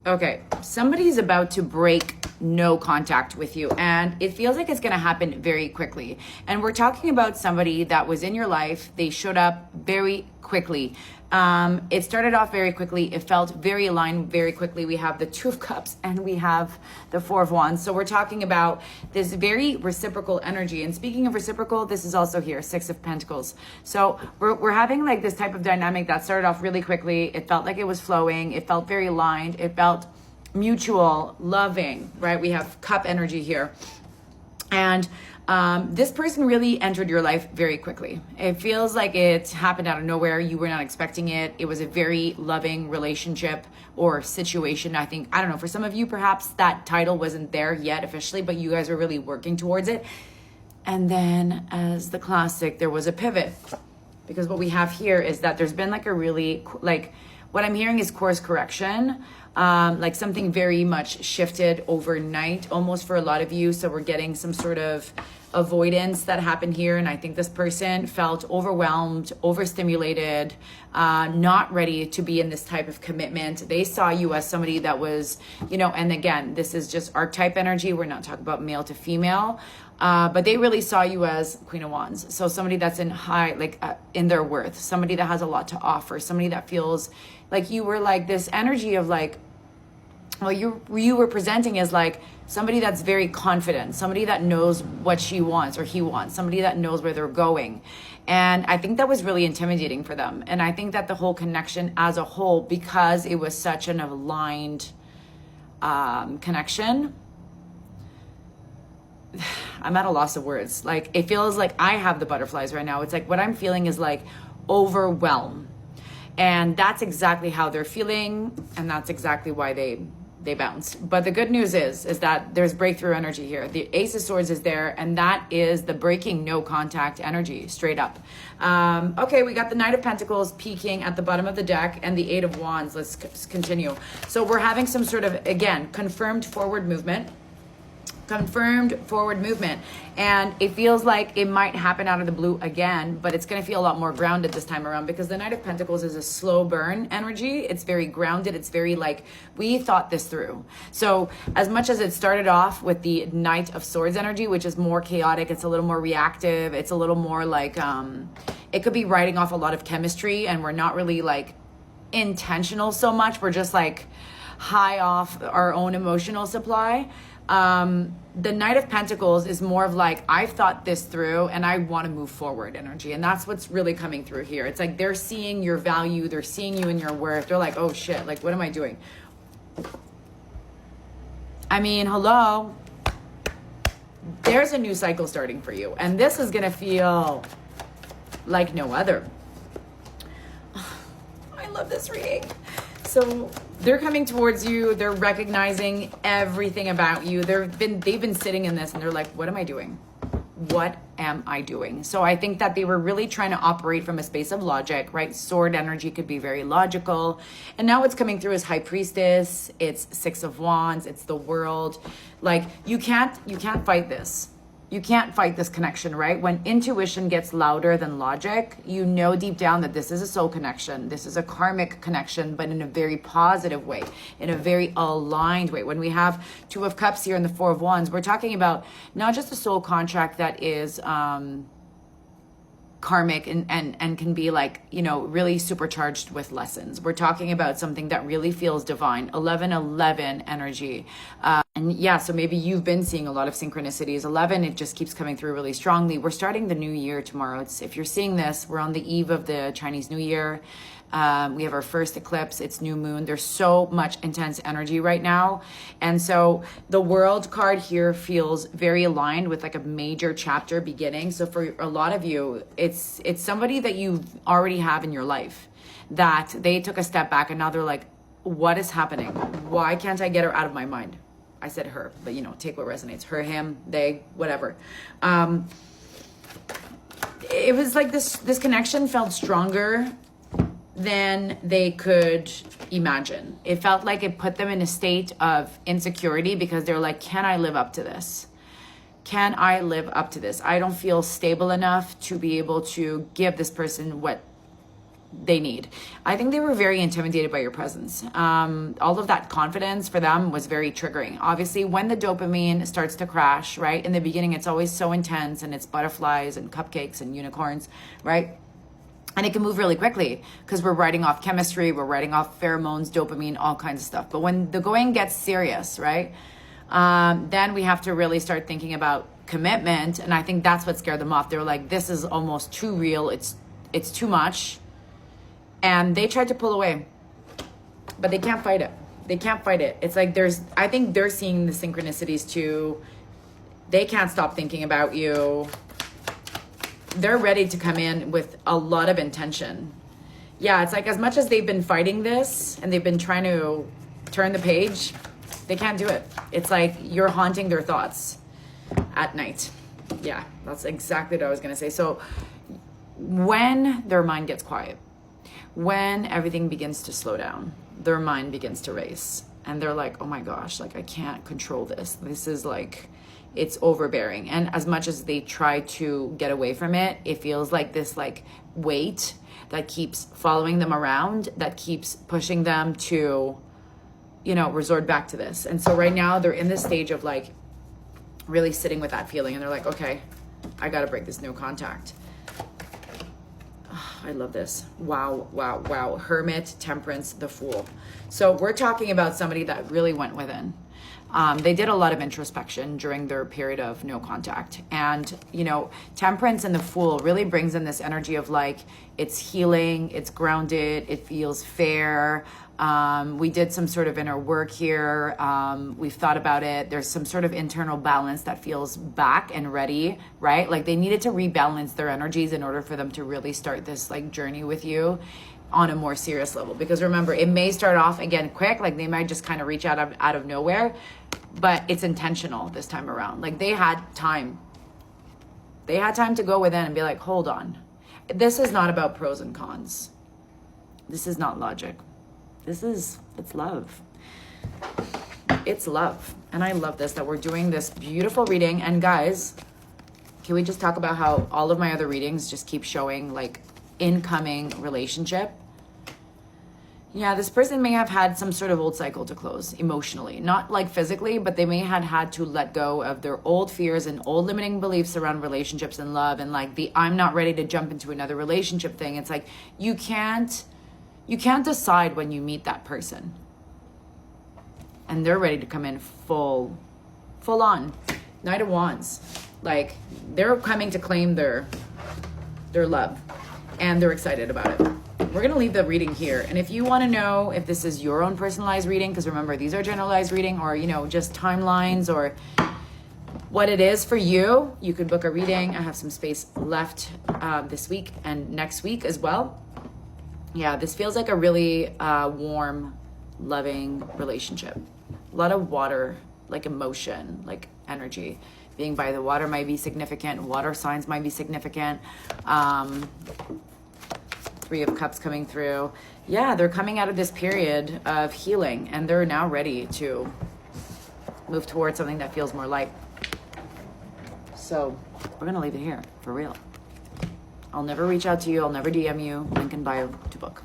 Okay, somebody's about to break no contact with you, and it feels like it's going to happen very quickly. And we're talking about somebody that was in your life. They showed up very quickly. It started off very quickly. It felt very aligned very quickly. We have the Two of Cups and we have the Four of Wands. So we're talking about this very reciprocal energy. And speaking of reciprocal, this is also here, Six of Pentacles. So we're having like this type of dynamic that started off really quickly. It felt like it was flowing. It felt very aligned. It felt mutual, loving, right? We have cup energy here. And this person really entered your life very quickly. It feels like it happened out of nowhere. You were not expecting it. It was a very loving relationship or situation. I don't know, for some of you, perhaps that title wasn't there yet officially, but you guys were really working towards it. And then as the classic, there was a pivot, because what we have here is that there's been like a really, like what I'm hearing is course correction. Like something very much shifted overnight, almost for a lot of you. So we're getting some sort of avoidance that happened here. And I think this person felt overwhelmed, overstimulated, not ready to be in this type of commitment. They saw you as somebody that was, and again, this is just archetype energy. We're not talking about male to female. But they really saw you as Queen of Wands. So somebody that's in high, in their worth, somebody that has a lot to offer, somebody that feels like you were like this energy of like, well, you were presenting as like somebody that's very confident, somebody that knows what she wants or he wants, somebody that knows where they're going. And I think that was really intimidating for them. And I think that the whole connection as a whole, because it was such an aligned connection, I'm at a loss of words. Like, it feels like I have the butterflies right now. It's like what I'm feeling is like overwhelm. And that's exactly how they're feeling. And that's exactly why they bounced. But the good news is that there's breakthrough energy here. The Ace of Swords is there, and that is the breaking no contact energy, straight up. Okay, we got the Knight of Pentacles peeking at the bottom of the deck and the Eight of Wands. Let's continue. So we're having some sort of, again, confirmed forward movement. And it feels like it might happen out of the blue again, but it's going to feel a lot more grounded this time around, because the Knight of Pentacles is a slow burn energy. It's very grounded. It's very like, we thought this through. So as much as it started off with the Knight of Swords energy, which is more chaotic, it's a little more reactive, it's a little more like it could be writing off a lot of chemistry, and we're not really like intentional so much. We're just like high off our own emotional supply. The Knight of Pentacles is more of like, I've thought this through and I want to move forward energy. And that's what's really coming through here. It's like they're seeing your value. They're seeing you in your worth. They're like, oh shit, like, what am I doing? I mean, hello. There's a new cycle starting for you. And this is going to feel like no other. I love this reading. So they're coming towards you. They're recognizing everything about you. They've been sitting in this and they're like, what am I doing? What am I doing? So I think that they were really trying to operate from a space of logic, right? Sword energy could be very logical. And now it's coming through as High Priestess. It's Six of Wands. It's the World. Like, you can't fight this. You can't fight this connection, right? When intuition gets louder than logic, you know deep down that this is a soul connection. This is a karmic connection, but in a very positive way, in a very aligned way. When we have Two of Cups here and the Four of Wands, we're talking about not just a soul contract that is karmic and can be like, really supercharged with lessons. We're talking about something that really feels divine. 11-11 energy. And yeah, so maybe you've been seeing a lot of synchronicities. 11, it just keeps coming through really strongly. We're starting the new year tomorrow. If you're seeing this, we're on the eve of the Chinese New Year. We have our first eclipse. It's new moon. There's so much intense energy right now. And so the World card here feels very aligned with like a major chapter beginning. So for a lot of you, it's somebody that you already have in your life that they took a step back and now they're like, what is happening? Why can't I get her out of my mind? I said her, but take what resonates. Her, him, they, whatever. It was like this connection felt stronger than they could imagine. It felt like it put them in a state of insecurity because they're like, can I live up to this? Can I live up to this? I don't feel stable enough to be able to give this person what they need. I think they were very intimidated by your presence. All of that confidence for them was very triggering. Obviously, when the dopamine starts to crash, right? In the beginning, it's always so intense and it's butterflies and cupcakes and unicorns, right? And it can move really quickly because we're writing off chemistry, we're writing off pheromones, dopamine, all kinds of stuff. But when the going gets serious, right? Then we have to really start thinking about commitment. And I think that's what scared them off. They were like, this is almost too real. It's too much. And they tried to pull away, but they can't fight it. They can't fight it. It's like I think they're seeing the synchronicities too. They can't stop thinking about you. They're ready to come in with a lot of intention. Yeah, it's like as much as they've been fighting this and they've been trying to turn the page, they can't do it. It's like you're haunting their thoughts at night. Yeah, that's exactly what I was going to say. So when their mind gets quiet, when everything begins to slow down, their mind begins to race. And they're like, oh my gosh, like I can't control this. This is like, it's overbearing. And as much as they try to get away from it, it feels like this like weight that keeps following them around, that keeps pushing them to, you know, resort back to this. And so right now they're in this stage of like really sitting with that feeling. And they're like, okay, I got to break this no contact. I love this. Wow, wow, wow. Hermit, Temperance, the Fool. So we're talking about somebody that really went within. They did a lot of introspection during their period of no contact. And, you know, Temperance and the Fool really brings in this energy of like, it's healing, it's grounded, it feels fair. We did some sort of inner work here. We've thought about it. There's some sort of internal balance that feels back and ready, right? Like they needed to rebalance their energies in order for them to really start this like journey with you on a more serious level. Because remember, it may start off again quick, like they might just kind of reach out of nowhere, but it's intentional this time around. Like they had time. They had time to go within and be like, hold on. This is not about pros and cons. This is not logic. It's love. It's love. And I love this, that we're doing this beautiful reading. And guys, can we just talk about how all of my other readings just keep showing like incoming relationship? Yeah, this person may have had some sort of old cycle to close emotionally, not like physically, but they may have had to let go of their old fears and old limiting beliefs around relationships and love, and like the I'm not ready to jump into another relationship thing. It's like you can't decide when you meet that person and they're ready to come in full on. Knight of Wands. Like they're coming to claim their love and they're excited about it. We're going to leave the reading here. And if you want to know if this is your own personalized reading, because remember, these are generalized reading, or, you know, just timelines or what it is for you, you could book a reading. I have some space left this week and next week as well. Yeah, this feels like a really warm, loving relationship. A lot of water, like emotion, like energy. Being by the water might be significant. Water signs might be significant. Three of Cups coming through. Yeah, they're coming out of this period of healing and they're now ready to move towards something that feels more light. So we're going to leave it here for real. I'll never reach out to you. I'll never DM you. Link in bio to book.